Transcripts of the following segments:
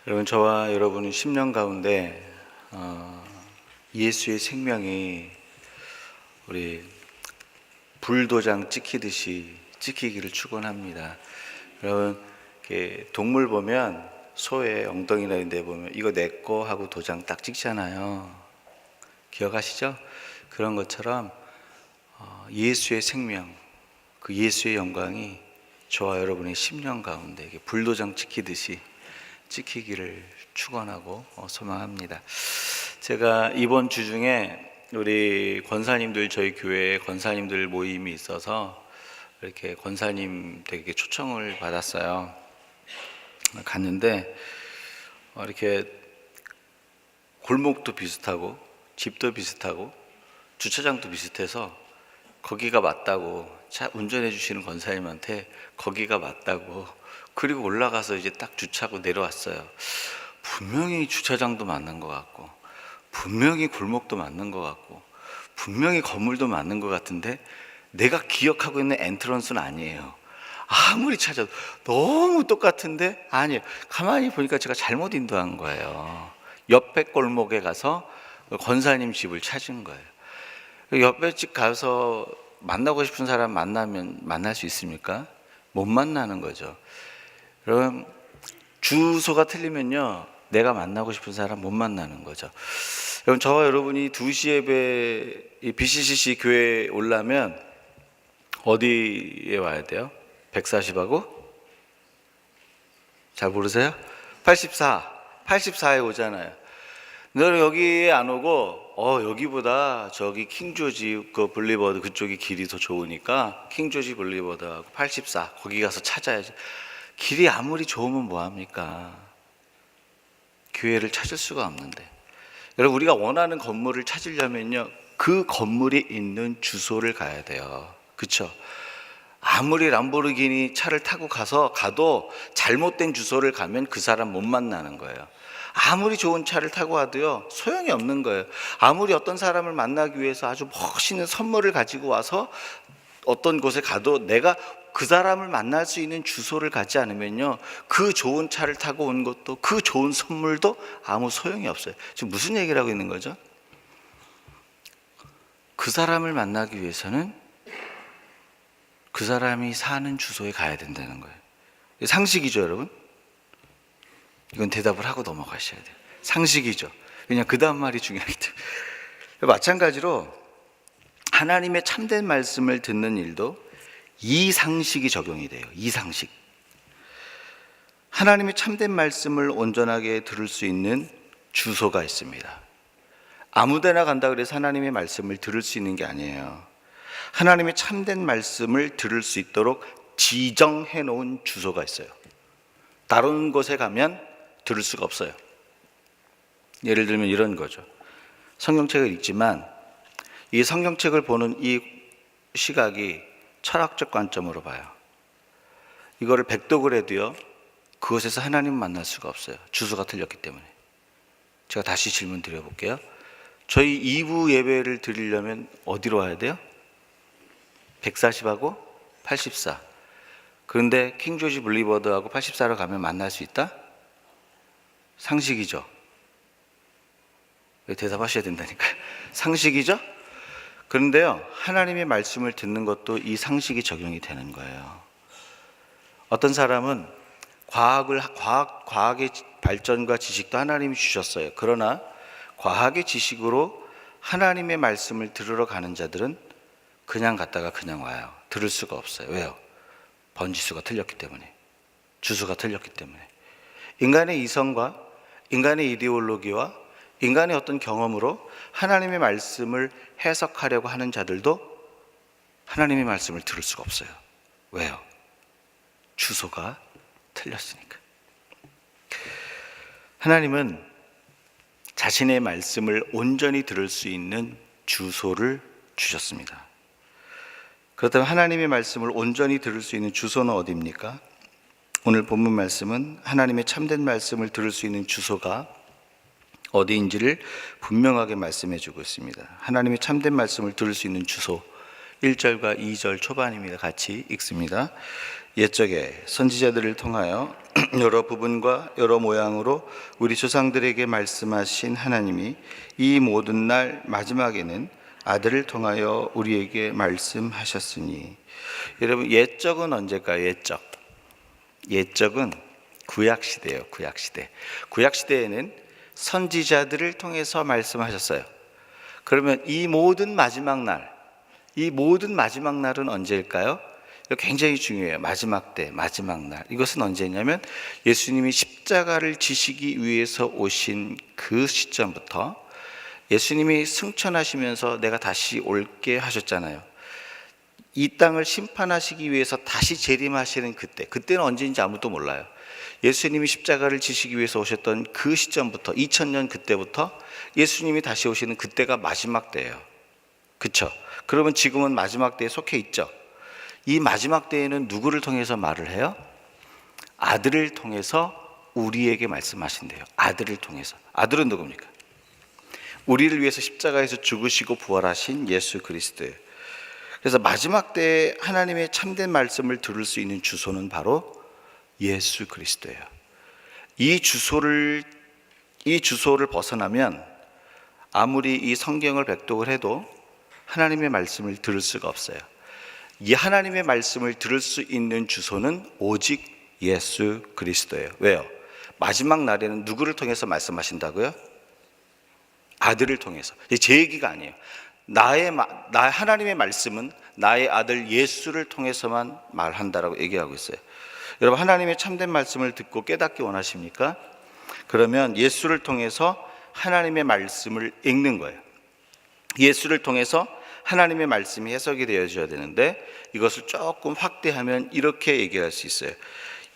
여러분, 저와 여러분은 10년 가운데 예수의 생명이 우리 불도장 찍히듯이 찍히기를 축원합니다. 여러분, 이렇게 동물 보면 소의 엉덩이나 이런 데 보면 이거 내 거 하고 도장 딱 찍잖아요. 기억하시죠? 그런 것처럼 예수의 생명, 그 예수의 영광이 저와 여러분의 10년 가운데 불도장 찍히듯이 찍히기를 축원하고 소망합니다. 제가 이번 주 중에 우리 권사님들, 저희 교회에 권사님들 모임이 있어서 이렇게 권사님 댁에 초청을 받았어요. 갔는데 이렇게 골목도 비슷하고 집도 비슷하고 주차장도 비슷해서 거기가 맞다고, 차 운전해 주시는 권사님한테 거기가 맞다고, 그리고 올라가서 이제 딱 주차하고 내려왔어요. 분명히 주차장도 맞는 것 같고, 분명히 골목도 맞는 것 같고, 분명히 건물도 맞는 것 같은데 내가 기억하고 있는 엔트런스는 아니에요. 아무리 찾아도 너무 똑같은데 아니에요. 가만히 보니까 제가 잘못 인도한 거예요. 옆에 골목에 가서 권사님 집을 찾은 거예요. 옆에 집 가서 만나고 싶은 사람 만나면 만날 수 있습니까? 못 만나는 거죠. 여러분, 주소가 틀리면요, 내가 만나고 싶은 사람 못 만나는 거죠. 여러분, 저와 여러분이 2시 예배 BCCC 교회에 오려면 어디에 와야 돼요? 140하고? 잘 모르세요? 84에 오잖아요. 너는 여기에 안 오고 여기보다 저기 킹조지 그 블리버드 그쪽이 길이 더 좋으니까 킹조지 블리버드하고 84 거기 가서 찾아야지. 길이 아무리 좋으면 뭐합니까? 교회를 찾을 수가 없는데. 여러분, 우리가 원하는 건물을 찾으려면요, 그 건물이 있는 주소를 가야 돼요. 그렇죠? 아무리 람보르기니 차를 타고 가도 잘못된 주소를 가면 그 사람 못 만나는 거예요. 아무리 좋은 차를 타고 와도요, 소용이 없는 거예요. 아무리 어떤 사람을 만나기 위해서 아주 멋있는 선물을 가지고 와서 어떤 곳에 가도 내가 그 사람을 만날 수 있는 주소를 가지 않으면요, 그 좋은 차를 타고 온 것도 그 좋은 선물도 아무 소용이 없어요. 지금 무슨 얘기를 하고 있는 거죠? 그 사람을 만나기 위해서는 그 사람이 사는 주소에 가야 된다는 거예요. 상식이죠, 여러분? 이건 대답을 하고 넘어가셔야 돼요. 상식이죠. 그냥 그 다음 말이 중요하기 때문에. 마찬가지로 하나님의 참된 말씀을 듣는 일도 이 상식이 적용이 돼요. 이 상식. 하나님의 참된 말씀을 온전하게 들을 수 있는 주소가 있습니다. 아무데나 간다 그래서 하나님의 말씀을 들을 수 있는 게 아니에요. 하나님의 참된 말씀을 들을 수 있도록 지정해 놓은 주소가 있어요. 다른 곳에 가면 들을 수가 없어요. 예를 들면 이런 거죠. 성경책을 읽지만 이 성경책을 보는 이 시각이 철학적 관점으로 봐요. 이거를 백독을 해도요, 그곳에서 하나님을 만날 수가 없어요. 주소가 틀렸기 때문에. 제가 다시 질문 드려볼게요. 저희 2부 예배를 드리려면 어디로 와야 돼요? 140하고 84. 그런데 킹조지 블리버드하고 84로 가면 만날 수 있다? 상식이죠. 대답하셔야 된다니까요. 상식이죠? 그런데요, 하나님의 말씀을 듣는 것도 이 상식이 적용이 되는 거예요. 어떤 사람은 과학의 발전과 지식도 하나님이 주셨어요. 그러나 과학의 지식으로 하나님의 말씀을 들으러 가는 자들은 그냥 갔다가 그냥 와요. 들을 수가 없어요. 왜요? 번지수가 틀렸기 때문에, 주소가 틀렸기 때문에. 인간의 이성과 인간의 이데올로기와 인간의 어떤 경험으로 하나님의 말씀을 해석하려고 하는 자들도 하나님의 말씀을 들을 수가 없어요. 왜요? 주소가 틀렸으니까. 하나님은 자신의 말씀을 온전히 들을 수 있는 주소를 주셨습니다. 그렇다면 하나님의 말씀을 온전히 들을 수 있는 주소는 어디입니까? 오늘 본문 말씀은 하나님의 참된 말씀을 들을 수 있는 주소가 어디인지를 분명하게 말씀해 주고 있습니다. 하나님의 참된 말씀을 들을 수 있는 주소, 1절과 2절 초반입니다. 같이 읽습니다. 옛적에 선지자들을 통하여 여러 부분과 여러 모양으로 우리 조상들에게 말씀하신 하나님이 이 모든 날 마지막에는 아들을 통하여 우리에게 말씀하셨으니. 여러분, 옛적은 언제일까요? 옛적은 구약시대예요. 구약시대에는 선지자들을 통해서 말씀하셨어요. 그러면 이 모든 마지막 날은 언제일까요? 이거 굉장히 중요해요. 마지막 날. 이것은 언제냐면 예수님이 십자가를 지시기 위해서 오신 그 시점부터, 예수님이 승천하시면서 내가 다시 올게 하셨잖아요. 이 땅을 심판하시기 위해서 다시 재림하시는 그때는 언제인지 아무도 몰라요. 예수님이 십자가를 지시기 위해서 오셨던 그 시점부터, 2000년 그때부터 예수님이 다시 오시는 그때가 마지막 때예요. 그렇죠? 그러면 지금은 마지막 때에 속해 있죠. 이 마지막 때에는 누구를 통해서 말을 해요? 아들을 통해서 우리에게 말씀하신대요. 아들을 통해서. 아들은 누굽니까? 우리를 위해서 십자가에서 죽으시고 부활하신 예수 그리스도예요. 그래서 마지막 때에 하나님의 참된 말씀을 들을 수 있는 주소는 바로 예수 그리스도예요. 이 주소를 벗어나면 아무리 이 성경을 백독을 해도 하나님의 말씀을 들을 수가 없어요. 이 하나님의 말씀을 들을 수 있는 주소는 오직 예수 그리스도예요. 왜요? 마지막 날에는 누구를 통해서 말씀하신다고요? 아들을 통해서. 제 얘기가 아니에요. 하나님의 말씀은 나의 아들 예수를 통해서만 말한다라고 얘기하고 있어요. 여러분, 하나님의 참된 말씀을 듣고 깨닫기 원하십니까? 그러면 예수를 통해서 하나님의 말씀을 읽는 거예요. 예수를 통해서 하나님의 말씀이 해석이 되어져야 되는데, 이것을 조금 확대하면 이렇게 얘기할 수 있어요.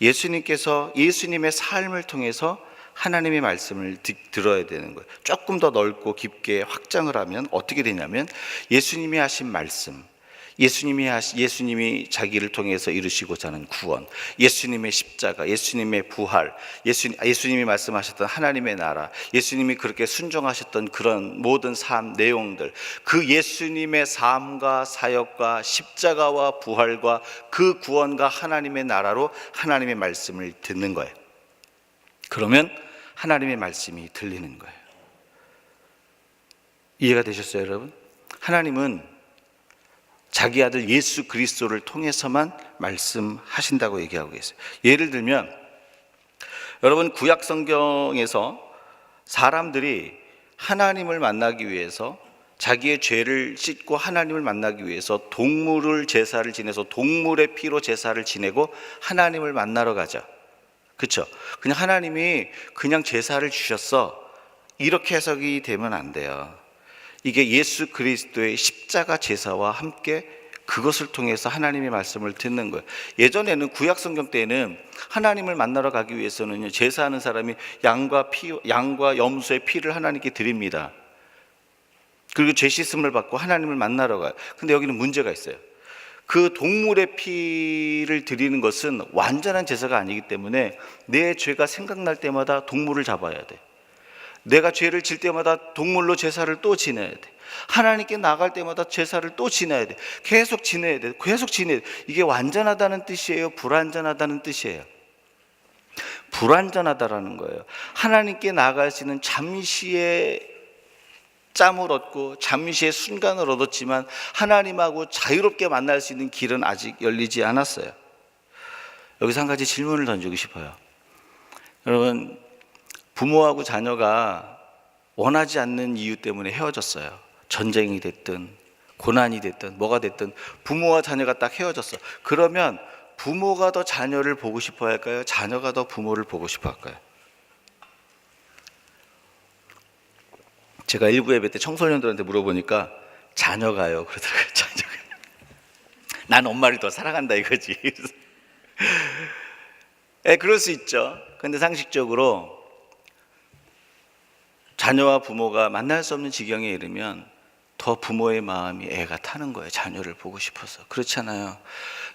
예수님의 삶을 통해서 하나님의 말씀을 들어야 되는 거예요. 조금 더 넓고 깊게 확장을 하면 어떻게 되냐면, 예수님이 하신 말씀, 예수님이 자기를 통해서 이루시고자 하는 구원, 예수님의 십자가, 예수님의 부활, 예수님이 말씀하셨던 하나님의 나라, 예수님이 그렇게 순종하셨던 그런 모든 삶 내용들, 그 예수님의 삶과 사역과 십자가와 부활과 그 구원과 하나님의 나라로 하나님의 말씀을 듣는 거예요. 그러면 하나님의 말씀이 들리는 거예요. 이해가 되셨어요, 여러분? 하나님은 자기 아들 예수 그리스도를 통해서만 말씀하신다고 얘기하고 계세요. 예를 들면, 여러분, 구약 성경에서 사람들이 하나님을 만나기 위해서, 자기의 죄를 씻고 하나님을 만나기 위해서 동물을 제사를 지내서 동물의 피로 제사를 지내고 하나님을 만나러 가죠. 그렇죠? 그냥 하나님이 그냥 제사를 주셨어, 이렇게 해석이 되면 안 돼요. 이게 예수 그리스도의 십자가 제사와 함께 그것을 통해서 하나님의 말씀을 듣는 거예요. 예전에는 구약 성경 때에는 하나님을 만나러 가기 위해서는 제사하는 사람이 양과 염소의 피를 하나님께 드립니다. 그리고 죄 씻음을 받고 하나님을 만나러 가요. 근데 여기는 문제가 있어요. 그 동물의 피를 드리는 것은 완전한 제사가 아니기 때문에 내 죄가 생각날 때마다 동물을 잡아야 돼. 내가 죄를 질 때마다 동물로 제사를 또 지내야 돼. 하나님께 나갈 때마다 제사를 또 지내야 돼. 계속 지내야 돼. 이게 완전하다는 뜻이에요? 불완전하다는 뜻이에요? 불완전하다라는 거예요. 하나님께 나가시는 잠시의 짬을 얻고 잠시의 순간을 얻었지만 하나님하고 자유롭게 만날 수 있는 길은 아직 열리지 않았어요. 여기서 한 가지 질문을 던지고 싶어요. 여러분, 부모하고 자녀가 원하지 않는 이유 때문에 헤어졌어요. 전쟁이 됐든 고난이 됐든 뭐가 됐든 부모와 자녀가 딱 헤어졌어. 그러면 부모가 더 자녀를 보고 싶어 할까요? 자녀가 더 부모를 보고 싶어 할까요? 제가 일부 예배 때 청소년들한테 물어보니까 자녀가요 그러더라고요. 자녀가. 난 엄마를 더 사랑한다 이거지. 네, 그럴 수 있죠. 근데 상식적으로 자녀와 부모가 만날 수 없는 지경에 이르면 더 부모의 마음이 애가 타는 거예요. 자녀를 보고 싶어서. 그렇잖아요.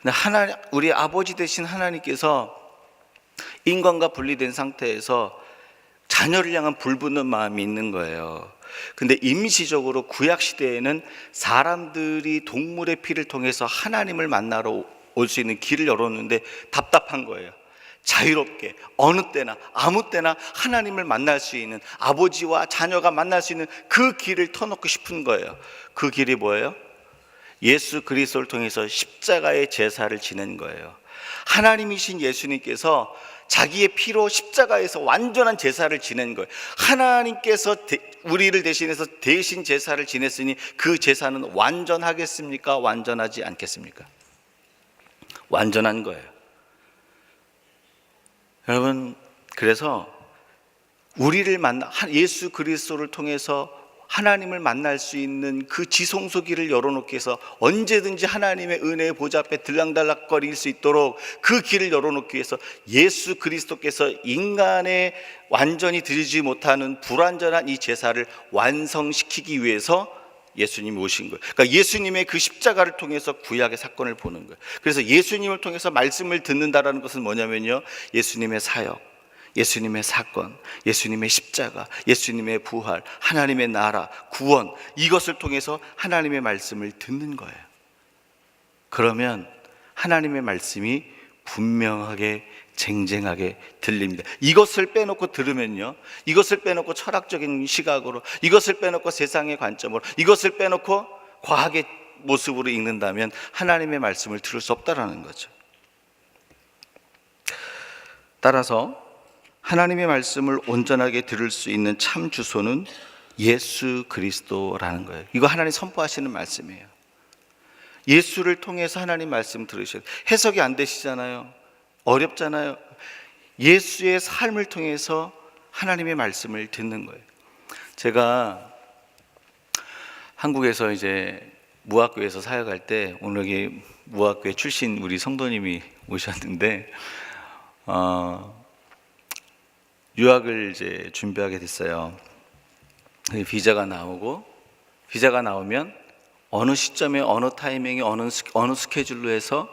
근데 우리 아버지 되신 하나님께서 인간과 분리된 상태에서 자녀를 향한 불붙는 마음이 있는 거예요. 근데 임시적으로 구약 시대에는 사람들이 동물의 피를 통해서 하나님을 만나러 올 수 있는 길을 열었는데 답답한 거예요. 자유롭게 어느 때나 아무 때나 하나님을 만날 수 있는, 아버지와 자녀가 만날 수 있는 그 길을 터놓고 싶은 거예요. 그 길이 뭐예요? 예수 그리스도를 통해서 십자가의 제사를 지낸 거예요. 하나님이신 예수님께서 자기의 피로 십자가에서 완전한 제사를 지낸 거예요. 하나님께서 우리를 대신해서 대신 제사를 지냈으니 그 제사는 완전하겠습니까? 완전하지 않겠습니까? 완전한 거예요. 여러분, 그래서 우리를 예수 그리스도를 통해서 하나님을 만날 수 있는 그 지성소길을 열어놓기 위해서 언제든지 하나님의 은혜의 보좌 앞에 들락달락거릴 수 있도록 그 길을 열어놓기 위해서 예수 그리스도께서 인간의 완전히 드리지 못하는 불완전한 이 제사를 완성시키기 위해서 예수님이 오신 거예요. 그러니까 예수님의 그 십자가를 통해서 구약의 사건을 보는 거예요. 그래서 예수님을 통해서 말씀을 듣는다라는 것은 뭐냐면요, 예수님의 사역, 예수님의 사건, 예수님의 십자가, 예수님의 부활, 하나님의 나라, 구원, 이것을 통해서 하나님의 말씀을 듣는 거예요. 그러면 하나님의 말씀이 분명하게 쟁쟁하게 들립니다. 이것을 빼놓고 들으면요, 이것을 빼놓고 철학적인 시각으로, 이것을 빼놓고 세상의 관점으로, 이것을 빼놓고 과학의 모습으로 읽는다면 하나님의 말씀을 들을 수 없다라는 거죠. 따라서 하나님의 말씀을 온전하게 들을 수 있는 참 주소는 예수 그리스도라는 거예요. 이거 하나님 선포하시는 말씀이에요. 예수를 통해서 하나님 말씀 들으셔야 돼요. 해석이 안 되시잖아요. 어렵잖아요. 예수의 삶을 통해서 하나님의 말씀을 듣는 거예요. 제가 한국에서 이제 무학교에서 사역할 때 오늘 여기 무학교에 출신 우리 성도님이 오셨는데 유학을 이제 준비하게 됐어요. 비자가 나오고, 비자가 나오면 어느 시점에 어느 타이밍에 어느 스케줄로 해서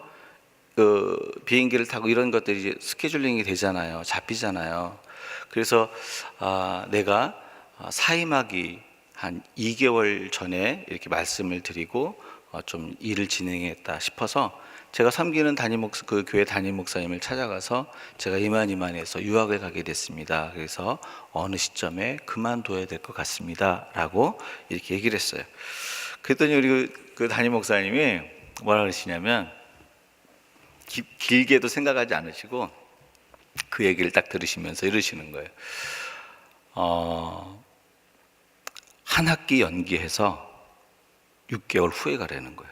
그 비행기를 타고 이런 것들이 이제 스케줄링이 되잖아요. 잡히잖아요. 그래서 내가 사임하기 한 2개월 전에 이렇게 말씀을 드리고 좀 일을 진행했다 싶어서 제가 섬기는 그 교회 담임 목사님을 찾아가서 제가 이만해서 유학을 가게 됐습니다. 그래서 어느 시점에 그만둬야 될 것 같습니다 라고 이렇게 얘기를 했어요. 그랬더니 우리 그 담임 목사님이 뭐라 그러시냐면, 길게도 생각하지 않으시고 그 얘기를 딱 들으시면서 이러시는 거예요. 한 학기 연기해서 6개월 후에 가라는 거예요.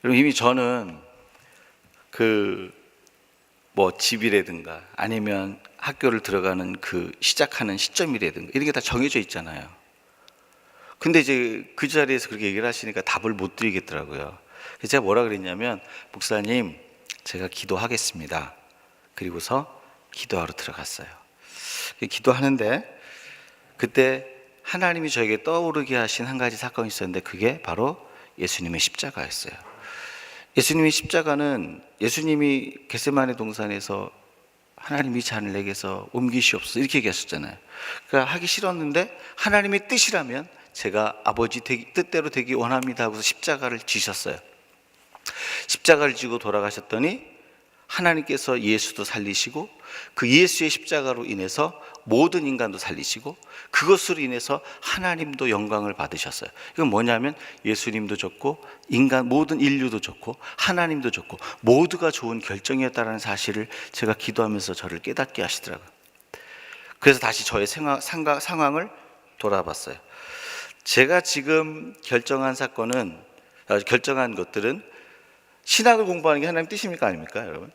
그럼 이미 저는 집이라든가 아니면 학교를 들어가는 그 시작하는 시점이라든가 이런 게 다 정해져 있잖아요. 근데 이제 그 자리에서 그렇게 얘기를 하시니까 답을 못 드리겠더라고요. 그래서 제가 뭐라 그랬냐면, 목사님, 제가 기도하겠습니다. 그리고서 기도하러 들어갔어요. 기도하는데 그때 하나님이 저에게 떠오르게 하신 한 가지 사건이 있었는데, 그게 바로 예수님의 십자가였어요. 예수님의 십자가는, 예수님이 겟세마네 동산에서 하나님 이 잔을 내게서 옮기시옵소서 이렇게 얘기하셨잖아요. 그러니까 하기 싫었는데 하나님의 뜻이라면 제가 아버지 뜻대로 되기 원합니다 하고서 십자가를 지셨어요. 십자가를 지고 돌아가셨더니 하나님께서 예수도 살리시고 그 예수의 십자가로 인해서 모든 인간도 살리시고 그것으로 인해서 하나님도 영광을 받으셨어요. 이건 뭐냐면 예수님도 좋고 모든 인류도 좋고 하나님도 좋고 모두가 좋은 결정이었다는 사실을 제가 기도하면서 저를 깨닫게 하시더라고요. 그래서 다시 저의 상황을 돌아봤어요. 제가 지금 결정한 것들은 신학을 공부하는 게 하나님 뜻입니까? 아닙니까, 여러분?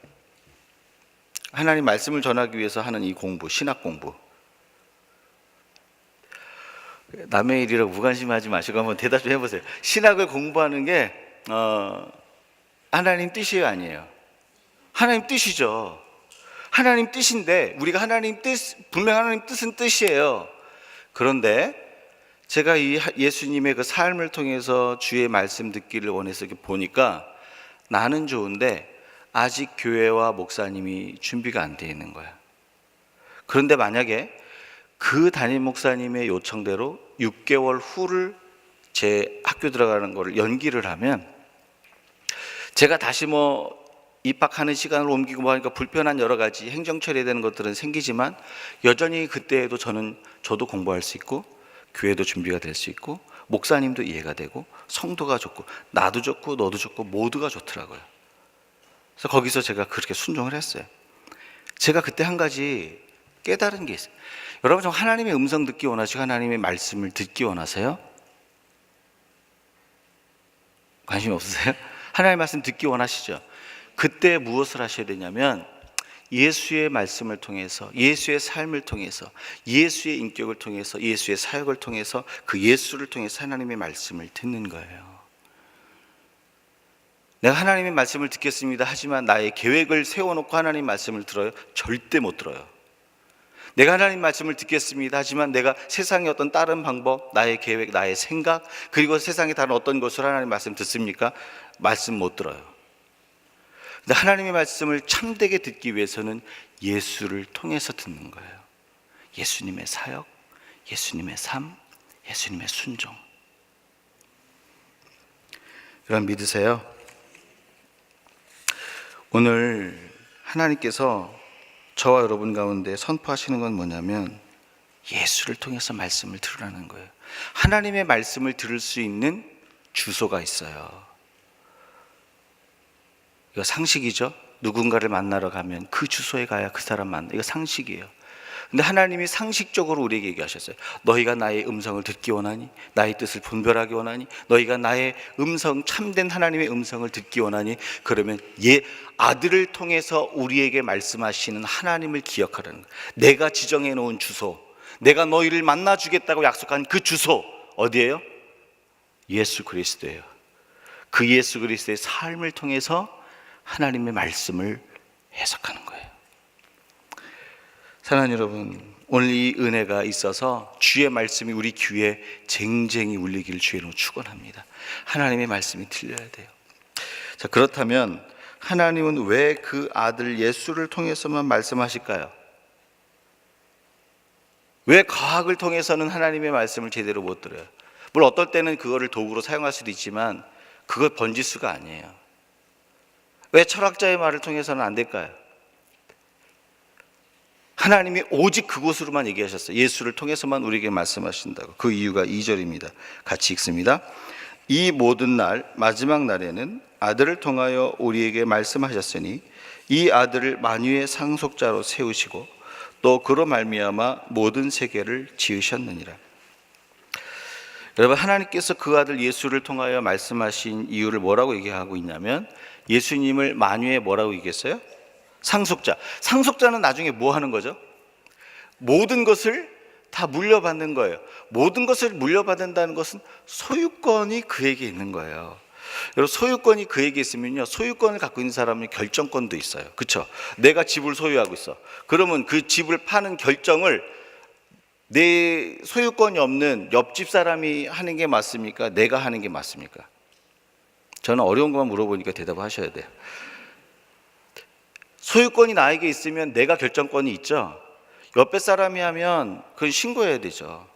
하나님 말씀을 전하기 위해서 하는 이 공부, 신학 공부. 남의 일이라고 무관심하지 마시고 한번 대답 좀 해보세요. 신학을 공부하는 게 하나님 뜻이에요, 아니에요? 하나님 뜻이죠. 하나님 뜻인데 우리가 분명 하나님 뜻은 뜻이에요. 그런데 제가 이 예수님의 그 삶을 통해서 주의 말씀 듣기를 원해서 이렇게 보니까 나는 좋은데 아직 교회와 목사님이 준비가 안 되어 있는 거야. 그런데 만약에 그 담임 목사님의 요청대로 6개월 후를 제 학교 들어가는 거를 연기를 하면, 제가 다시 입학하는 시간을 옮기고 하니까 불편한 여러 가지 행정 처리해야 되는 것들은 생기지만, 여전히 그때에도 저도 공부할 수 있고, 교회도 준비가 될 수 있고, 목사님도 이해가 되고, 성도가 좋고, 나도 좋고 너도 좋고 모두가 좋더라고요. 그래서 거기서 제가 그렇게 순종을 했어요. 제가 그때 한 가지 깨달은 게 있어요. 여러분, 좀 하나님의 음성 듣기 원하시고 하나님의 말씀을 듣기 원하세요? 관심 없으세요? 하나님의 말씀 듣기 원하시죠? 그때 무엇을 하셔야 되냐면, 예수의 말씀을 통해서, 예수의 삶을 통해서, 예수의 인격을 통해서, 예수의 사역을 통해서, 그 예수를 통해서 하나님의 말씀을 듣는 거예요. 내가 하나님의 말씀을 듣겠습니다 하지만 나의 계획을 세워놓고 하나님 말씀을 들어요? 절대 못 들어요. 내가 하나님 말씀을 듣겠습니다 하지만 내가 세상의 어떤 다른 방법, 나의 계획, 나의 생각, 그리고 세상의 다른 어떤 것으로 하나님 말씀 듣습니까? 말씀 못 들어요. 근데 하나님의 말씀을 참되게 듣기 위해서는 예수를 통해서 듣는 거예요. 예수님의 사역, 예수님의 삶, 예수님의 순종. 여러분 믿으세요? 오늘 하나님께서 저와 여러분 가운데 선포하시는 건 뭐냐면, 예수를 통해서 말씀을 들으라는 거예요. 하나님의 말씀을 들을 수 있는 주소가 있어요. 이거 상식이죠? 누군가를 만나러 가면 그 주소에 가야 그 사람 만나. 이거 상식이에요. 근데 하나님이 상식적으로 우리에게 얘기하셨어요. 너희가 나의 음성을 듣기 원하니? 나의 뜻을 분별하기 원하니? 너희가 나의 음성, 참된 하나님의 음성을 듣기 원하니? 그러면 아들을 통해서 우리에게 말씀하시는 하나님을 기억하라는 거예요. 내가 지정해 놓은 주소, 내가 너희를 만나주겠다고 약속한 그 주소, 어디예요? 예수 그리스도예요. 그 예수 그리스도의 삶을 통해서 하나님의 말씀을 해석하는 거예요. 사랑하는 여러분, 오늘 이 은혜가 있어서 주의 말씀이 우리 귀에 쟁쟁이 울리기를 주의로 축원합니다. 하나님의 말씀이 들려야 돼요. 자, 그렇다면 하나님은 왜 그 아들 예수를 통해서만 말씀하실까요? 왜 과학을 통해서는 하나님의 말씀을 제대로 못 들어요? 물론 어떨 때는 그거를 도구로 사용할 수도 있지만 그걸 번지수가 아니에요. 왜 철학자의 말을 통해서는 안 될까요? 하나님이 오직 그곳으로만 얘기하셨어요. 예수를 통해서만 우리에게 말씀하신다고. 그 이유가 2절입니다. 같이 읽습니다. 이 모든 날 마지막 날에는 아들을 통하여 우리에게 말씀하셨으니 이 아들을 만유의 상속자로 세우시고 또 그로 말미암아 모든 세계를 지으셨느니라. 여러분, 하나님께서 그 아들 예수를 통하여 말씀하신 이유를 뭐라고 얘기하고 있냐면, 예수님을 만유의 뭐라고 얘기했어요? 상속자. 상속자는 나중에 뭐 하는 거죠? 모든 것을 다 물려받는 거예요. 모든 것을 물려받는다는 것은 소유권이 그에게 있는 거예요. 여러분, 소유권이 그에게 있으면요, 소유권을 갖고 있는 사람은 결정권도 있어요. 그렇죠? 내가 집을 소유하고 있어. 그러면 그 집을 파는 결정을 내 소유권이 없는 옆집 사람이 하는 게 맞습니까? 내가 하는 게 맞습니까? 저는 어려운 것만 물어보니까 대답하셔야 돼요. 소유권이 나에게 있으면 내가 결정권이 있죠. 옆에 사람이 하면 그건 신고해야 되죠.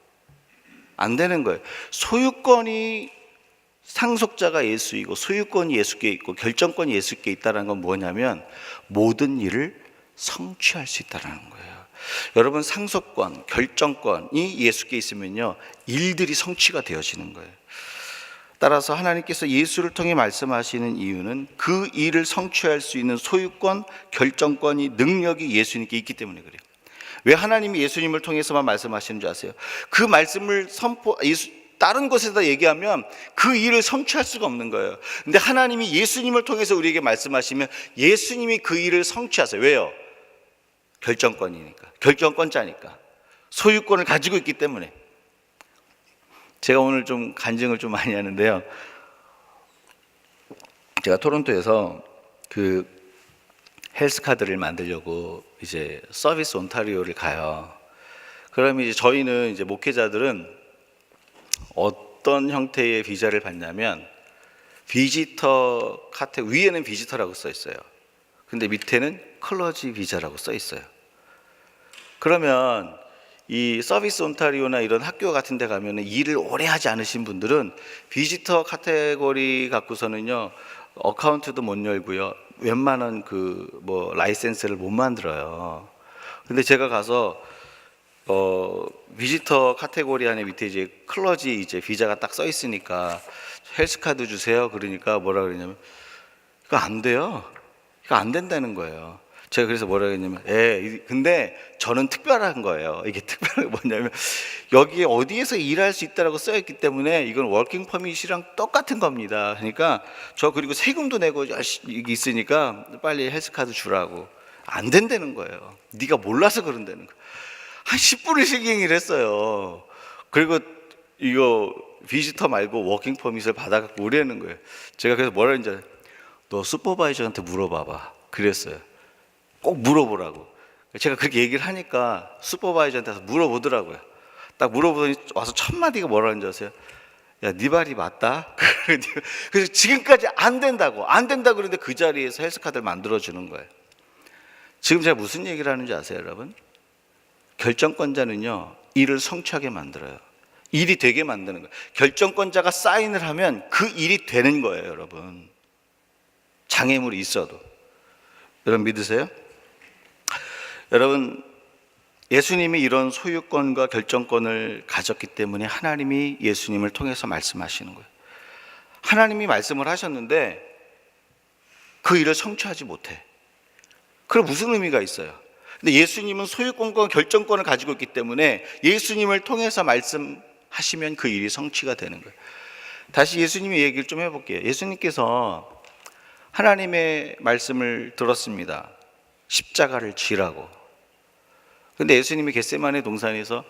안 되는 거예요. 소유권이, 상속자가 예수이고 소유권이 예수께 있고 결정권이 예수께 있다는 건 뭐냐면 모든 일을 성취할 수 있다는 거예요. 여러분, 상속권, 결정권이 예수께 있으면요, 일들이 성취가 되어지는 거예요. 따라서 하나님께서 예수를 통해 말씀하시는 이유는 그 일을 성취할 수 있는 소유권, 결정권이, 능력이 예수님께 있기 때문에 그래요. 왜 하나님이 예수님을 통해서만 말씀하시는 줄 아세요? 그 말씀을 다른 곳에다 얘기하면 그 일을 성취할 수가 없는 거예요. 근데 하나님이 예수님을 통해서 우리에게 말씀하시면 예수님이 그 일을 성취하세요. 왜요? 결정권이니까, 결정권자니까, 소유권을 가지고 있기 때문에. 제가 오늘 좀 간증을 좀 많이 하는데요, 제가 토론토에서 그 헬스카드를 만들려고 이제 서비스 온타리오를 가요. 그러면 이제 저희는 이제 목회자들은 어떤 형태의 비자를 받냐면, 비지터 위에는 비지터라고 써 있어요. 근데 밑에는 클러지 비자라고 써 있어요. 그러면 이 서비스 온타리오나 이런 학교 같은 데 가면은 일을 오래 하지 않으신 분들은 비지터 카테고리 갖고서는요 어카운트도 못 열고요 웬만한 그 뭐 라이센스를 못 만들어요. 근데 제가 가서 비지터 카테고리 안에 밑에 이제 클러지 이제 비자가 딱 써 있으니까 헬스카드 주세요. 그러니까 뭐라 그러냐면 이거 안 돼요. 이거 안 된다는 거예요. 제가 그래서 뭐라 그랬냐면 근데 저는 특별한 거예요. 이게 특별한 게 뭐냐면 여기에 어디에서 일할 수 있다라고 써 있기 때문에 이건 워킹 퍼밋이랑 똑같은 겁니다. 그러니까 저 그리고 세금도 내고 이게 있으니까 빨리 헬스카드 주라고. 안 된다는 거예요. 네가 몰라서 그런다는 거예요. 한 10분을 실갱이를 했어요. 그리고 이거 비지터 말고 워킹 퍼밋을 받아갖고 오려는 거예요. 제가 그래서 뭐라 했는지 너 슈퍼바이저한테 물어봐봐. 그랬어요. 꼭 물어보라고. 제가 그렇게 얘기를 하니까 슈퍼바이저한테 가서 물어보더라고요. 딱 물어보더니 와서 첫 마디가 뭐라는 줄 아세요? 야, 네 말이 맞다? 그래서 지금까지 안 된다고 그러는데 그 자리에서 헬스카드를 만들어주는 거예요. 지금 제가 무슨 얘기를 하는지 아세요, 여러분? 결정권자는요, 일을 성취하게 만들어요. 일이 되게 만드는 거예요. 결정권자가 사인을 하면 그 일이 되는 거예요, 여러분. 장애물이 있어도. 여러분 믿으세요? 여러분, 예수님이 이런 소유권과 결정권을 가졌기 때문에 하나님이 예수님을 통해서 말씀하시는 거예요. 하나님이 말씀을 하셨는데 그 일을 성취하지 못해. 그럼 무슨 의미가 있어요? 근데 예수님은 소유권과 결정권을 가지고 있기 때문에 예수님을 통해서 말씀하시면 그 일이 성취가 되는 거예요. 다시 예수님의 얘기를 좀 해볼게요. 예수님께서 하나님의 말씀을 들었습니다. 십자가를 지라고. 근데 예수님이 겟세마네 동산에서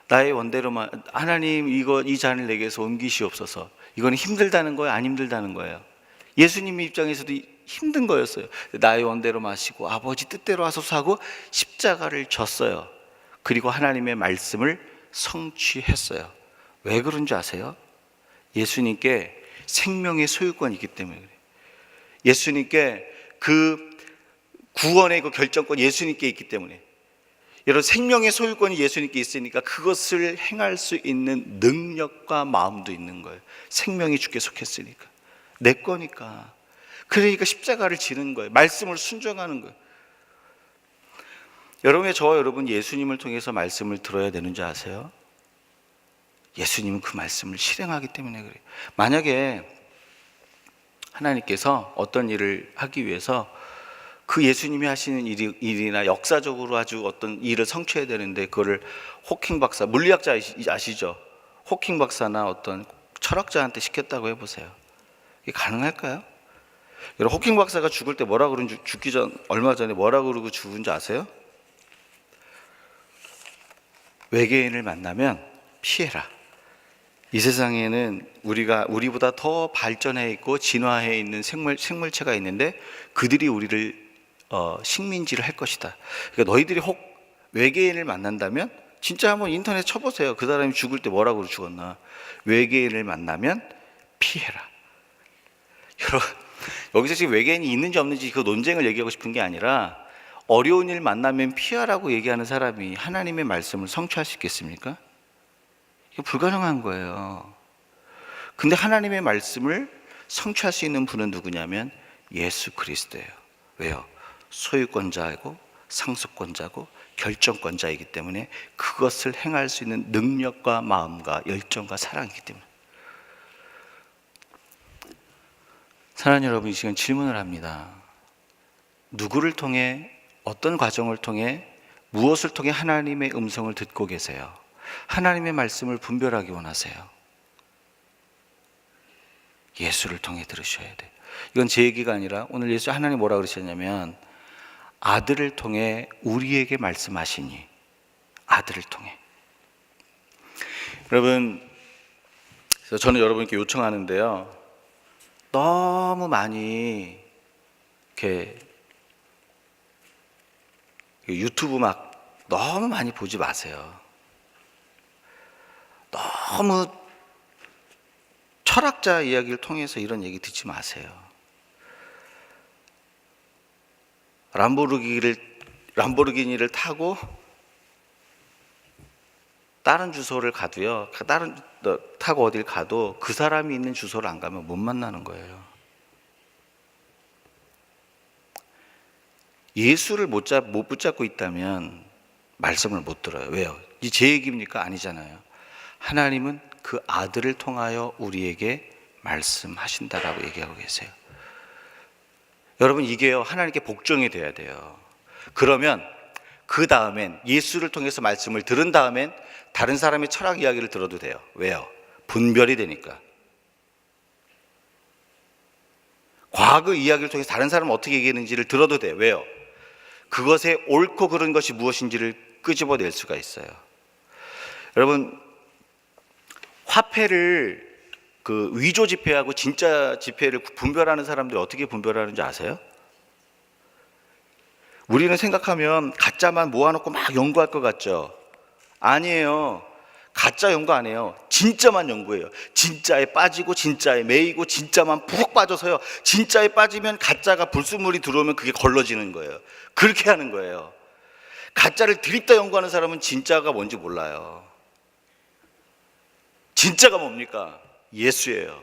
나의 원대로만 하나님 이 잔을 내게서 옮기시옵소서. 이건 힘들다는 거예요? 안 힘들다는 거예요? 예수님 입장에서도 힘든 거였어요. 나의 원대로 마시고 아버지 뜻대로 하소서 하고 십자가를 졌어요. 그리고 하나님의 말씀을 성취했어요. 왜 그런 줄 아세요? 예수님께 생명의 소유권이 있기 때문에 그래요. 예수님께 그 구원의 그 결정권 예수님께 있기 때문에. 여러분, 생명의 소유권이 예수님께 있으니까 그것을 행할 수 있는 능력과 마음도 있는 거예요. 생명이 주께 속했으니까. 내 거니까. 그러니까 십자가를 지는 거예요. 말씀을 순종하는 거예요. 여러분, 저와 여러분 예수님을 통해서 말씀을 들어야 되는지 아세요? 예수님은 그 말씀을 실행하기 때문에 그래요. 만약에 하나님께서 어떤 일을 하기 위해서 그 예수님이 하시는 일이나 역사적으로 아주 어떤 일을 성취해야 되는데 그거를 호킹 박사, 물리학자 아시죠? 호킹 박사나 어떤 철학자한테 시켰다고 해보세요. 이게 가능할까요? 여러분, 호킹 박사가 죽을 때 뭐라 그런지, 죽기 전 얼마 전에 뭐라 그러고 죽은지 아세요? 외계인을 만나면 피해라. 이 세상에는 우리보다 더 발전해 있고 진화해 있는 생물체가 있는데 그들이 우리를 식민지를 할 것이다. 그러니까 너희들이 혹 외계인을 만난다면 진짜 한번 인터넷 쳐보세요. 그 사람이 죽을 때 뭐라고 죽었나. 외계인을 만나면 피해라. 여러분, 여기서 지금 외계인이 있는지 없는지 그 논쟁을 얘기하고 싶은 게 아니라 어려운 일 만나면 피하라고 얘기하는 사람이 하나님의 말씀을 성취할 수 있겠습니까? 이게 불가능한 거예요. 근데 하나님의 말씀을 성취할 수 있는 분은 누구냐면 예수 그리스도예요. 왜요? 소유권자이고 상속권자고 결정권자이기 때문에 그것을 행할 수 있는 능력과 마음과 열정과 사랑이기 때문에. 사랑하는 여러분, 이 시간 질문을 합니다. 누구를 통해, 어떤 과정을 통해, 무엇을 통해 하나님의 음성을 듣고 계세요? 하나님의 말씀을 분별하기 원하세요? 예수를 통해 들으셔야 돼요. 이건 제 얘기가 아니라 오늘 예수 하나님 뭐라 그러셨냐면 아들을 통해 우리에게 말씀하시니, 아들을 통해. 여러분, 그래서 저는 여러분께 요청하는데요, 너무 많이 이렇게 유튜브 막 너무 많이 보지 마세요. 너무 철학자 이야기를 통해서 이런 얘기 듣지 마세요. 람보르기니를 타고 다른 주소를 가도요, 다른 타고 어딜 가도 그 사람이 있는 주소를 안 가면 못 만나는 거예요. 예수를 못 붙잡고 있다면 말씀을 못 들어요. 왜요? 이 제 얘기입니까? 아니잖아요. 하나님은 그 아들을 통하여 우리에게 말씀하신다라고 얘기하고 계세요. 여러분, 이게요, 하나님께 복종이 돼야 돼요. 그러면 그 다음엔, 예수를 통해서 말씀을 들은 다음엔 다른 사람의 철학 이야기를 들어도 돼요. 왜요? 분별이 되니까. 과거 이야기를 통해서 다른 사람은 어떻게 얘기했는지를 들어도 돼요. 왜요? 그것의 옳고 그른 것이 무엇인지를 끄집어낼 수가 있어요. 여러분, 화폐를 그 위조 지폐하고 진짜 지폐를 분별하는 사람들이 어떻게 분별하는지 아세요? 우리는 생각하면 가짜만 모아놓고 막 연구할 것 같죠? 아니에요. 가짜 연구 안 해요. 진짜만 연구해요. 진짜에 빠지고 진짜에 매이고 진짜만 푹 빠져서요, 진짜에 빠지면 가짜가 불순물이 들어오면 그게 걸러지는 거예요. 그렇게 하는 거예요. 가짜를 드립다 연구하는 사람은 진짜가 뭔지 몰라요. 진짜가 뭡니까? 예수예요.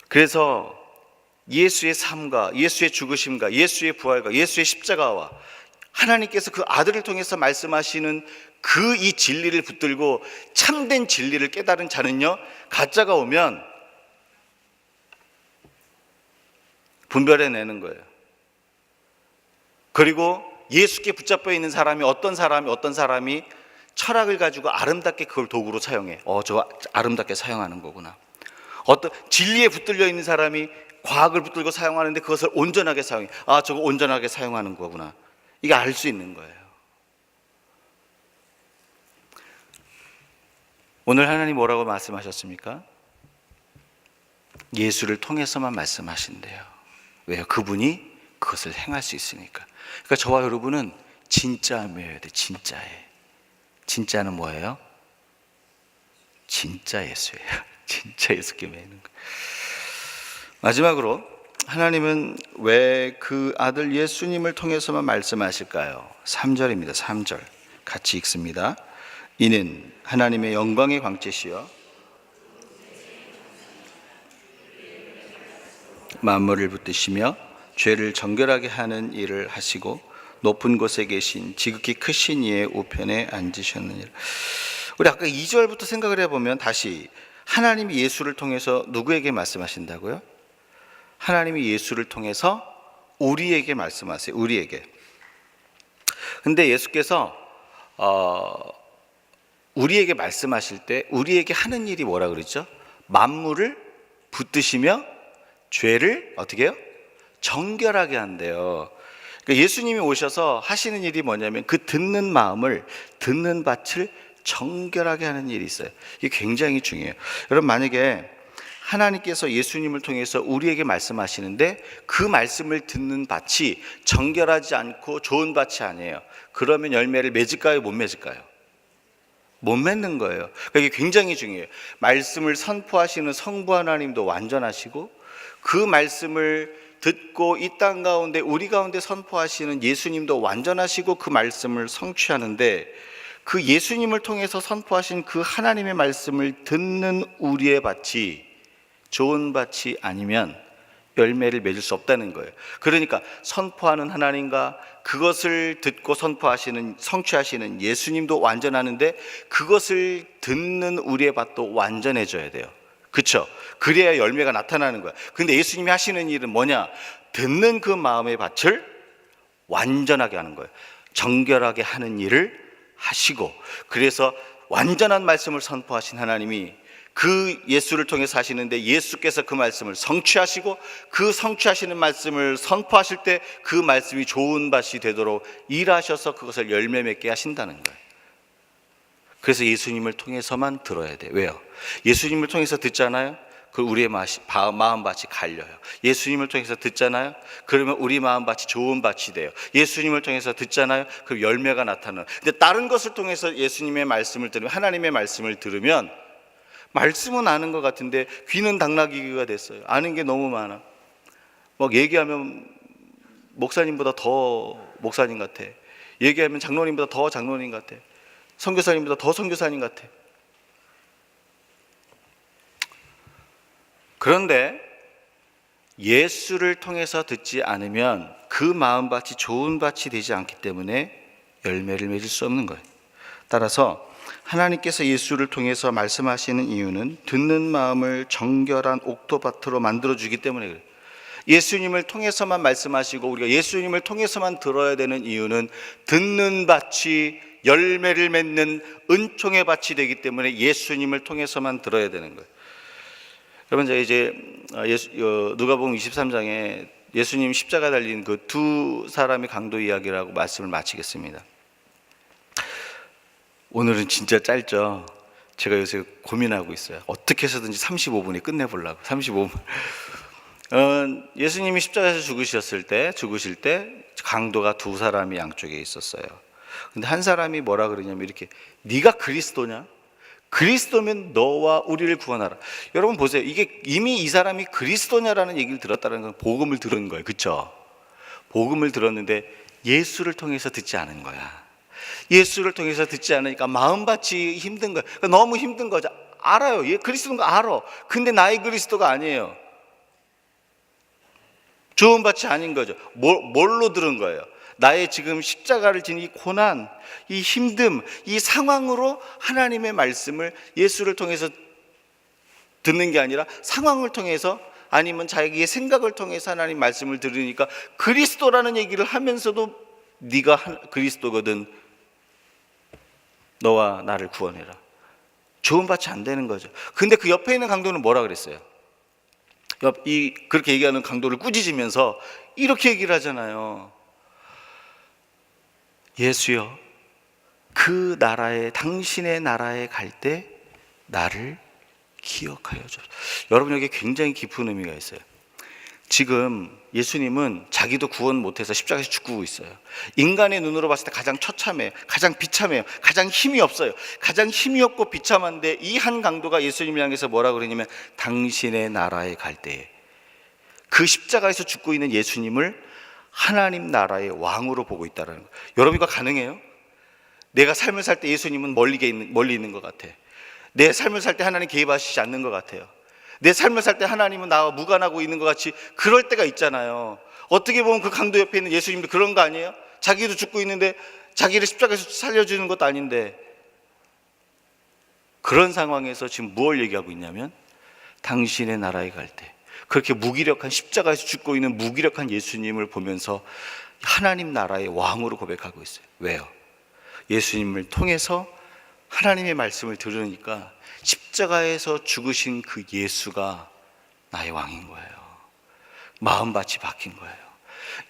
그래서 예수의 삶과 예수의 죽으심과 예수의 부활과 예수의 십자가와 하나님께서 그 아들을 통해서 말씀하시는 그 이 진리를 붙들고 참된 진리를 깨달은 자는요, 가짜가 오면 분별해내는 거예요. 그리고 예수께 붙잡혀 있는 사람이 어떤 사람이 철학을 가지고 아름답게 그걸 도구로 사용해. 저 아름답게 사용하는 거구나. 어떤 진리에 붙들려 있는 사람이 과학을 붙들고 사용하는데 그것을 온전하게 사용해. 저거 온전하게 사용하는 거구나. 이게 알 수 있는 거예요. 오늘 하나님 뭐라고 말씀하셨습니까? 예수를 통해서만 말씀하신대요. 왜요? 그분이 그것을 행할 수 있으니까. 그러니까 저와 여러분은 진짜에 매여야 돼. 진짜에. 진짜는 뭐예요? 진짜 예수예요. 진짜 예수께 매이는 거예요. 마지막으로, 하나님은 왜 그 아들 예수님을 통해서만 말씀하실까요? 3절입니다. 3절 같이 읽습니다. 이는 하나님의 영광의 광채시여 만물을 붙드시며 죄를 정결하게 하는 일을 하시고 높은 곳에 계신 지극히 크신 이의 우편에 앉으셨느니라. 우리 아까 2절부터 생각을 해보면, 다시 하나님이 예수를 통해서 누구에게 말씀하신다고요? 하나님이 예수를 통해서 우리에게 말씀하세요. 우리에게. 근데 예수께서 우리에게 말씀하실 때 우리에게 하는 일이 뭐라 그랬죠? 만물을 붙드시며 죄를 어떻게 해요? 정결하게 한대요. 그러니까 예수님이 오셔서 하시는 일이 뭐냐면 그 듣는 마음을, 듣는 밭을 정결하게 하는 일이 있어요. 이게 굉장히 중요해요. 여러분, 만약에 하나님께서 예수님을 통해서 우리에게 말씀하시는데 그 말씀을 듣는 밭이 정결하지 않고 좋은 밭이 아니에요. 그러면 열매를 맺을까요? 못 맺을까요? 못 맺는 거예요. 그러니까 이게 굉장히 중요해요. 말씀을 선포하시는 성부 하나님도 완전하시고, 그 말씀을 듣고 이 땅 가운데 우리 가운데 선포하시는 예수님도 완전하시고 그 말씀을 성취하는데, 그 예수님을 통해서 선포하신 그 하나님의 말씀을 듣는 우리의 밭이 좋은 밭이 아니면 열매를 맺을 수 없다는 거예요. 그러니까 선포하는 하나님과 그것을 듣고 선포하시는, 성취하시는 예수님도 완전하는데 그것을 듣는 우리의 밭도 완전해져야 돼요. 그렇죠? 그래야 열매가 나타나는 거야. 근데 예수님이 하시는 일은 뭐냐? 듣는 그 마음의 밭을 완전하게 하는 거예요. 정결하게 하는 일을 하시고, 그래서 완전한 말씀을 선포하신 하나님이 그 예수를 통해서 하시는데, 예수께서 그 말씀을 성취하시고 그 성취하시는 말씀을 선포하실 때 그 말씀이 좋은 밭이 되도록 일하셔서 그것을 열매 맺게 하신다는 거예요. 그래서 예수님을 통해서만 들어야 돼요. 왜요? 예수님을 통해서 듣잖아요. 그 우리의 마음밭이 갈려요. 예수님을 통해서 듣잖아요. 그러면 우리 마음밭이 좋은 밭이 돼요. 예수님을 통해서 듣잖아요. 그럼 열매가 나타나요. 근데 다른 것을 통해서 예수님의 말씀을 들으면, 하나님의 말씀을 들으면, 말씀은 아는 것 같은데 귀는 당나귀가 됐어요. 아는 게 너무 많아. 막 얘기하면 목사님보다 더 목사님 같아. 얘기하면 장로님보다 더 장로님 같아. 선교사님보다 더 선교사님 같아. 그런데 예수를 통해서 듣지 않으면 그 마음밭이 좋은 밭이 되지 않기 때문에 열매를 맺을 수 없는 거예요. 따라서 하나님께서 예수를 통해서 말씀하시는 이유는 듣는 마음을 정결한 옥토밭으로 만들어주기 때문에 그래요. 예수님을 통해서만 말씀하시고 우리가 예수님을 통해서만 들어야 되는 이유는 듣는 밭이 열매를 맺는 은총의 밭이 되기 때문에 예수님을 통해서만 들어야 되는 거예요. 여러분, 제가 이제 누가복음 23장에 예수님 십자가 달린 그 두 사람의 강도 이야기라고 말씀을 마치겠습니다. 오늘은 진짜 짧죠. 제가 요새 고민하고 있어요. 어떻게 해서든지 35분에 끝내보려고. 35분. 예수님이 십자가에서 죽으실 때 강도가 두 사람이 양쪽에 있었어요. 근데 한 사람이 뭐라 그러냐면 이렇게, 네가 그리스도냐? 그리스도면 너와 우리를 구원하라. 여러분 보세요. 이게 이미 이 사람이 그리스도냐라는 얘기를 들었다는 건 복음을 들은 거예요. 그렇죠? 복음을 들었는데 예수를 통해서 듣지 않은 거야. 예수를 통해서 듣지 않으니까 마음밭이 힘든 거야. 그러니까 너무 힘든 거죠. 알아요. 얘 그리스도인 거 알아. 근데 나의 그리스도가 아니에요. 좋은 밭이 아닌 거죠. 뭘로 들은 거예요? 나의 지금 십자가를 지닌 이 고난, 이 힘듦, 이 상황으로 하나님의 말씀을 예수를 통해서 듣는 게 아니라 상황을 통해서, 아니면 자기의 생각을 통해서 하나님 말씀을 들으니까 그리스도라는 얘기를 하면서도 네가 그리스도거든, 너와 나를 구원해라. 좋은 밭이 안 되는 거죠. 근데 그 옆에 있는 강도는 뭐라 그랬어요? 그렇게 얘기하는 강도를 꾸짖으면서 이렇게 얘기를 하잖아요. 예수여, 그 나라에, 당신의 나라에 갈 때 나를 기억하여 주소서. 여러분, 여기 굉장히 깊은 의미가 있어요. 지금 예수님은 자기도 구원 못해서 십자가에서 죽고 있어요. 인간의 눈으로 봤을 때 가장 처참해요. 가장 비참해요. 가장 힘이 없어요. 가장 힘이 없고 비참한데 이 한 강도가 예수님을 향해서 뭐라 그러냐면 당신의 나라에 갈 때에, 그 십자가에서 죽고 있는 예수님을 하나님 나라의 왕으로 보고 있다는 거예요. 여러분, 이거 가능해요? 내가 삶을 살 때 예수님은 멀리 있는 것 같아. 내 삶을 살 때 하나님 개입하시지 않는 것 같아요. 내 삶을 살 때 하나님은 나와 무관하고 있는 것 같이 그럴 때가 있잖아요. 어떻게 보면 그 강도 옆에 있는 예수님도 그런 거 아니에요? 자기도 죽고 있는데 자기를 십자가에서 살려주는 것도 아닌데, 그런 상황에서 지금 무엇을 얘기하고 있냐면 당신의 나라에 갈 때, 그렇게 무기력한, 십자가에서 죽고 있는 무기력한 예수님을 보면서 하나님 나라의 왕으로 고백하고 있어요. 왜요? 예수님을 통해서 하나님의 말씀을 들으니까 십자가에서 죽으신 그 예수가 나의 왕인 거예요. 마음밭이 바뀐 거예요.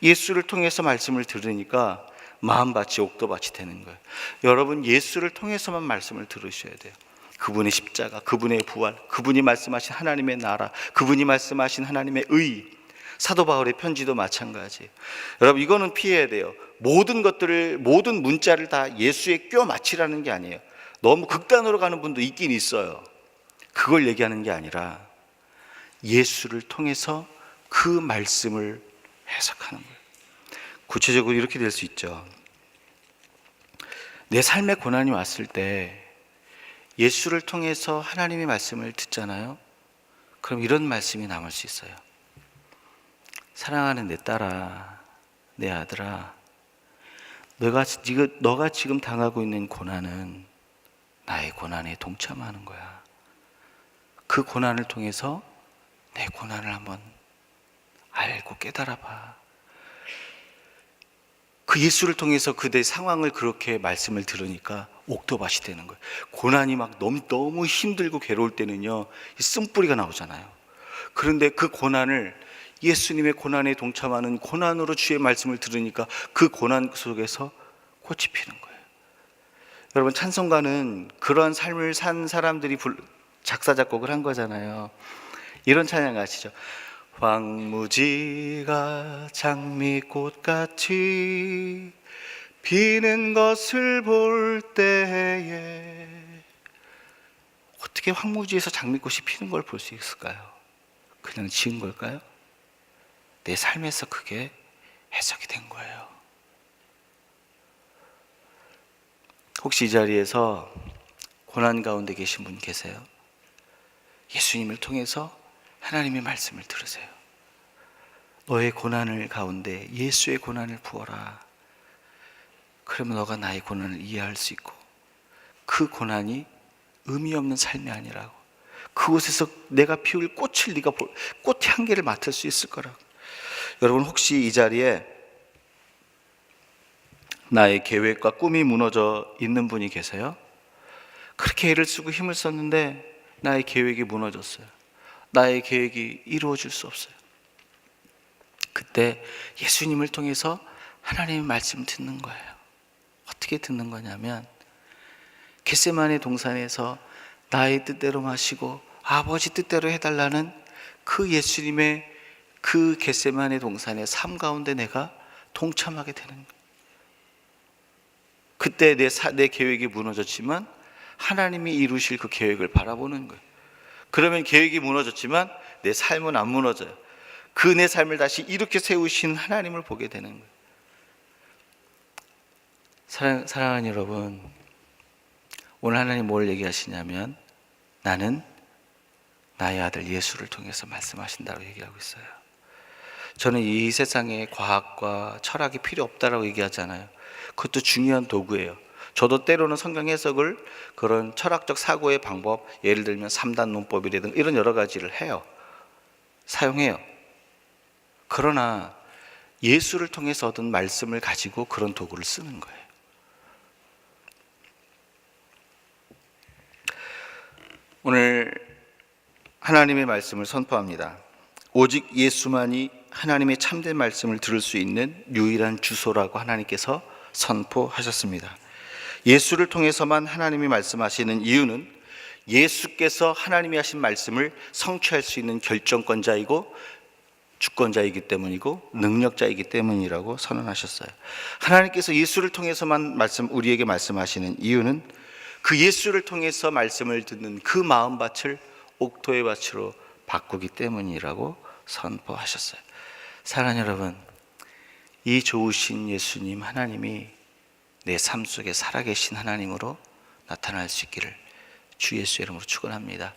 예수를 통해서 말씀을 들으니까 마음밭이 옥토밭이 되는 거예요. 여러분, 예수를 통해서만 말씀을 들으셔야 돼요. 그분의 십자가, 그분의 부활, 그분이 말씀하신 하나님의 나라, 그분이 말씀하신 하나님의 의. 사도 바울의 편지도 마찬가지예요. 여러분, 이거는 피해야 돼요. 모든 것들을, 모든 문자를 다 예수에 껴 맞추라는 게 아니에요. 너무 극단으로 가는 분도 있긴 있어요. 그걸 얘기하는 게 아니라 예수를 통해서 그 말씀을 해석하는 거예요. 구체적으로 이렇게 될 수 있죠. 내 삶에 고난이 왔을 때 예수를 통해서 하나님의 말씀을 듣잖아요. 그럼 이런 말씀이 남을 수 있어요. 사랑하는 내 딸아, 내 아들아, 너가 지금 당하고 있는 고난은 나의 고난에 동참하는 거야. 그 고난을 통해서 내 고난을 한번 알고 깨달아 봐. 그 예수를 통해서 그대 상황을 그렇게 말씀을 들으니까 옥토밭이 되는 거예요. 고난이 막 너무 힘들고 괴로울 때는요, 쓴뿌리가 나오잖아요. 그런데 그 고난을, 예수님의 고난에 동참하는 고난으로 주의 말씀을 들으니까 그 고난 속에서 꽃이 피는 거예요. 여러분, 찬송가는 그런 삶을 산 사람들이 작사 작곡을 한 거잖아요. 이런 찬양 아시죠? 황무지가 장미꽃같이 피는 것을 볼 때에, 어떻게 황무지에서 장미꽃이 피는 걸 볼 수 있을까요? 그냥 지은 걸까요? 내 삶에서 그게 해석이 된 거예요. 혹시 이 자리에서 고난 가운데 계신 분 계세요? 예수님을 통해서 하나님의 말씀을 들으세요. 너의 고난을 가운데 예수의 고난을 부어라. 그러면 너가 나의 고난을 이해할 수 있고 그 고난이 의미 없는 삶이 아니라고, 그곳에서 내가 피울 꽃을 네가 꽃 향기를 맡을 수 있을 거라고. 여러분, 혹시 이 자리에 나의 계획과 꿈이 무너져 있는 분이 계세요? 그렇게 애를 쓰고 힘을 썼는데 나의 계획이 무너졌어요. 나의 계획이 이루어질 수 없어요. 그때 예수님을 통해서 하나님의 말씀을 듣는 거예요. 어떻게 듣는 거냐면, 겟세마네 동산에서 나의 뜻대로 마시고 아버지 뜻대로 해달라는 그 예수님의 그 겟세마네 동산의 삶 가운데 내가 동참하게 되는 거예요. 그때 내 계획이 무너졌지만 하나님이 이루실 그 계획을 바라보는 거예요. 그러면 계획이 무너졌지만 내 삶은 안 무너져요. 그 내 삶을 다시 이렇게 세우신 하나님을 보게 되는 거예요. 사랑하는 여러분, 오늘 하나님 뭘 얘기하시냐면, 나는 나의 아들 예수를 통해서 말씀하신다고 얘기하고 있어요. 저는 이 세상에 과학과 철학이 필요 없다라고 얘기하잖아요. 그것도 중요한 도구예요. 저도 때로는 성경 해석을 그런 철학적 사고의 방법, 예를 들면 3단 논법이라든가 이런 여러 가지를 해요. 사용해요. 그러나 예수를 통해서 얻은 말씀을 가지고 그런 도구를 쓰는 거예요. 오늘 하나님의 말씀을 선포합니다. 오직 예수만이 하나님의 참된 말씀을 들을 수 있는 유일한 주소라고 하나님께서 선포하셨습니다. 예수를 통해서만 하나님이 말씀하시는 이유는 예수께서 하나님이 하신 말씀을 성취할 수 있는 결정권자이고 주권자이기 때문이고 능력자이기 때문이라고 선언하셨어요. 하나님께서 예수를 통해서만 우리에게 말씀하시는 이유는 그 예수를 통해서 말씀을 듣는 그 마음밭을 옥토의 밭으로 바꾸기 때문이라고 선포하셨어요. 사랑하는 여러분, 이 좋으신 예수님 하나님이 내 삶 속에 살아계신 하나님으로 나타날 수 있기를 주 예수의 이름으로 축원합니다.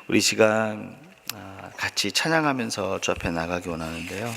우리 시간 같이 찬양하면서 주 앞에 나가기 원하는데요.